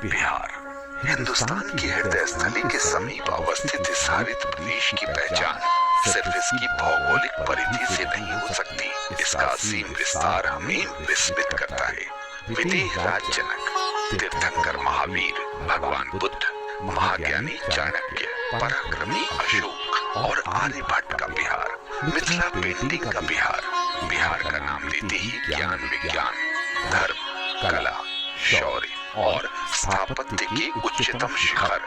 बिहार हिंदुस्तान की हृदय स्थली के समीप अवस्थित इस हरित प्रदेश की पहचान सिर्फ इसकी भौगोलिक परिधि से नहीं हो सकती। इसका असीम विस्तार हमें विस्मित करता है। विदेह राज जनक, तीर्थंकर महावीर भगवान बुद्ध, महाज्ञानी चाणक्य, पराक्रमी अशोक और आर्यभट्ट का बिहार, मिथिला पेंटिंग का बिहार, बिहार का नाम लेते ही ज्ञान विज्ञान, धर्म, कला, शौर्य और स्थापत्य के उच्चतम शिखर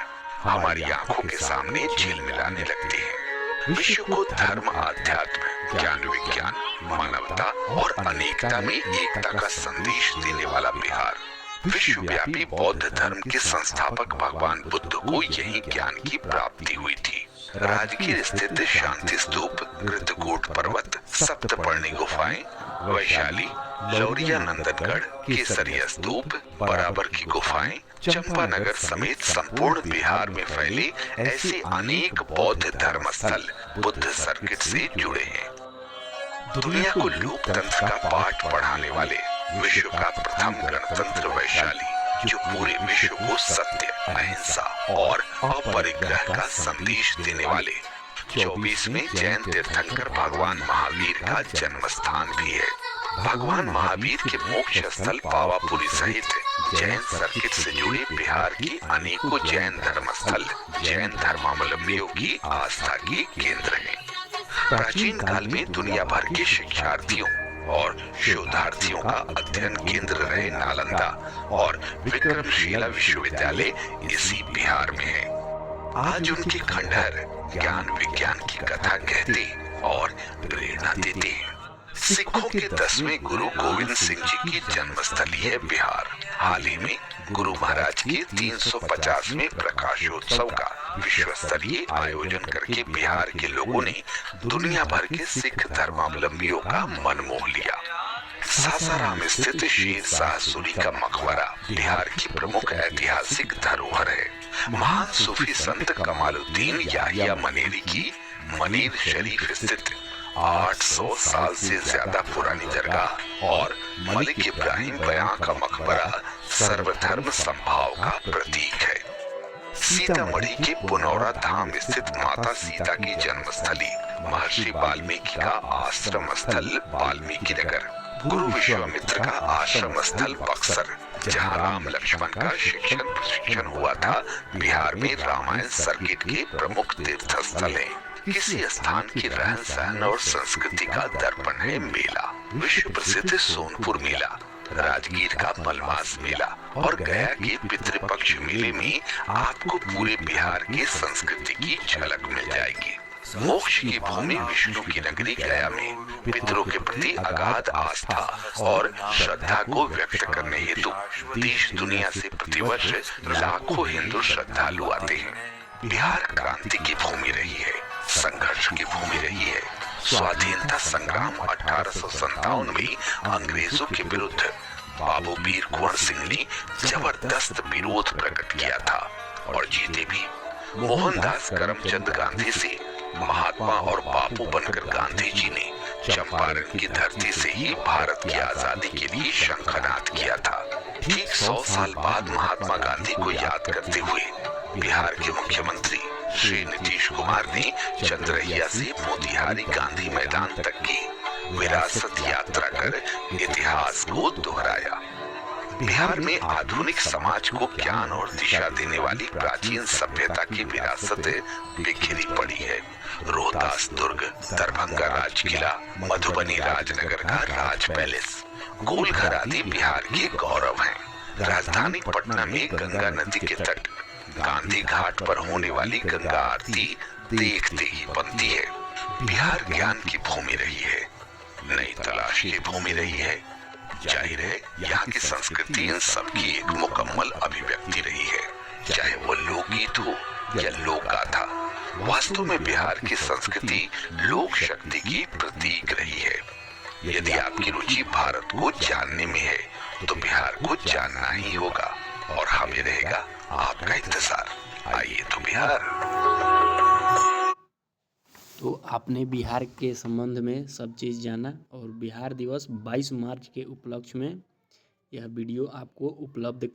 हमारी आंखों के सामने झिलमिलाने लगते हैं। विश्व को धर्म, आध्यात्म, ज्ञान विज्ञान, मानवता और अनेकता में एकता का संदेश देने वाला बिहार। विश्वव्यापी बौद्ध धर्म के संस्थापक भगवान बुद्ध को यही ज्ञान की प्राप्ति हुई थी। राजगीर स्थित शांति स्तूप, कृतकूट पर्वत, सप्तपर्णी गुफाएं, वैशाली, लौरिया नंदनगढ़, केसरिया स्तूप, बराबर की गुफाएं, चंपानगर समेत संपूर्ण बिहार में फैले ऐसे अनेक बौद्ध धर्मस्थल बुद्ध सर्किट से जुड़े हैं। दुनिया को लोकतंत्र का पाठ पढ़ाने वाले विश्व का प्रथम गणतंत्र वैशाली, जो पूरे विश्व को सत्य, अहिंसा और अपरिग्रह का संदेश देने वाले 24वें जैन तीर्थंकर भगवान महावीर का जन्म स्थान भी है। भगवान महावीर के मोक्ष स्थल पावापुरी सहित जैन सर्किट से जुड़े बिहार की अनेकों जैन धर्मस्थल जैन धर्मावलंबियों की आस्था के केंद्र हैं। प्राचीन काल में दुनिया भर के शिक्षार्थियों और शोधार्थियों का अध्ययन केंद्र रहे नालंदा और विक्रमशिला विश्वविद्यालय इसी बिहार में है। आज उनके खंडहर ज्ञान विज्ञान की कथा कहते और प्रेरणा देते हैं। सिखों के 10वें गुरु गोविंद सिंह जी की जन्मस्थली है बिहार। हाल ही में गुरु महाराज के 350वें प्रकाशोत्सव का विश्व स्तरीय आयोजन करके बिहार के लोगों ने दुनिया भर के सिख धर्मावलंबियों का मन मोह लिया। सासाराम स्थित शेर शाह सूरी का मकबरा बिहार की प्रमुख ऐतिहासिक धरोहर है। महान सूफी संत कमालुद्दीन याहिया मनेरी की मनीर शरीफ स्थित 800 साल से ज्यादा पुरानी दरगाह और मलिक इब्राहिम बयां का मकबरा सर्वधर्म संभाव का प्रतीक है। सीतामढ़ी के पुनौरा धाम स्थित माता सीता की जन्मस्थली, महर्षि वाल्मीकि का आश्रम स्थल वाल्मीकि नगर, गुरु विश्वामित्र का आश्रम स्थल बक्सर, जहाँ राम लक्ष्मण का शिक्षण प्रशिक्षण हुआ था, बिहार में रामायण सर्किट के प्रमुख तीर्थ स्थल है। किसी स्थान की रहन सहन और संस्कृति का दर्पण है मेला। विश्व प्रसिद्ध सोनपुर मेला, राजगीर का मलमास मेला और गया के पितृपक्ष मेले में आपको पूरे बिहार की संस्कृति की झलक मिल जाएगी। मोक्ष की भूमि विष्णु की नगरी गया में पितरों के प्रति अगाध आस्था और श्रद्धा को व्यक्त करने हेतु देश दुनिया से प्रतिवर्ष लाखों हिंदू श्रद्धालु आते हैं। बिहार क्रांति की भूमि रही है, संघर्ष की भूमि रही है। स्वाधीनता संग्राम 1857 में अंग्रेजों के विरुद्ध बाबू वीर कुंवर सिंह ने जबरदस्त विरोध प्रकट किया था और जीते भी। मोहनदास करमचंद गांधी से महात्मा और बापू बनकर गांधी जी ने चंपारण की धरती से ही भारत की आजादी के लिए शंखनाद किया था। ठीक 100 साल बाद महात्मा गांधी को याद करते हुए बिहार के मुख्यमंत्री श्री नीतीश कुमार ने चंद्रहिया से मोतिहारी गांधी मैदान तक की विरासत यात्रा कर इतिहास को दोहराया। बिहार में आधुनिक समाज को ज्ञान और दिशा देने वाली प्राचीन सभ्यता की विरासत बिखरी पड़ी है। रोहतास दुर्ग, दरभंगा राज किला, मधुबनी राजनगर का राज पैलेस, गोलघर आदि बिहार के गौरव हैं। राजधानी पटना में गंगा नदी के तट, गांधी घाट पर होने वाली गंगा आरती देखते ही बनती है। बिहार ज्ञान की भूमि रही है, नई तलाश की भूमि रही है। जाहिर है यहाँ की संस्कृति इन सब की एक मुकम्मल अभिव्यक्ति रही है, चाहे वो लोकगीत हो या लोक गाथा। वास्तव में बिहार की संस्कृति लोक शक्ति की प्रतीक रही है। यदि आपकी रुचि भारत को जानने में है तो बिहार को जानना ही होगा और हमें रहेगा आपका इंतजार। आइए तो बिहार। तो आपने बिहार के संबंध में सब चीज़ जाना और बिहार दिवस 22 मार्च के उपलक्ष्य में यह वीडियो आपको उपलब्ध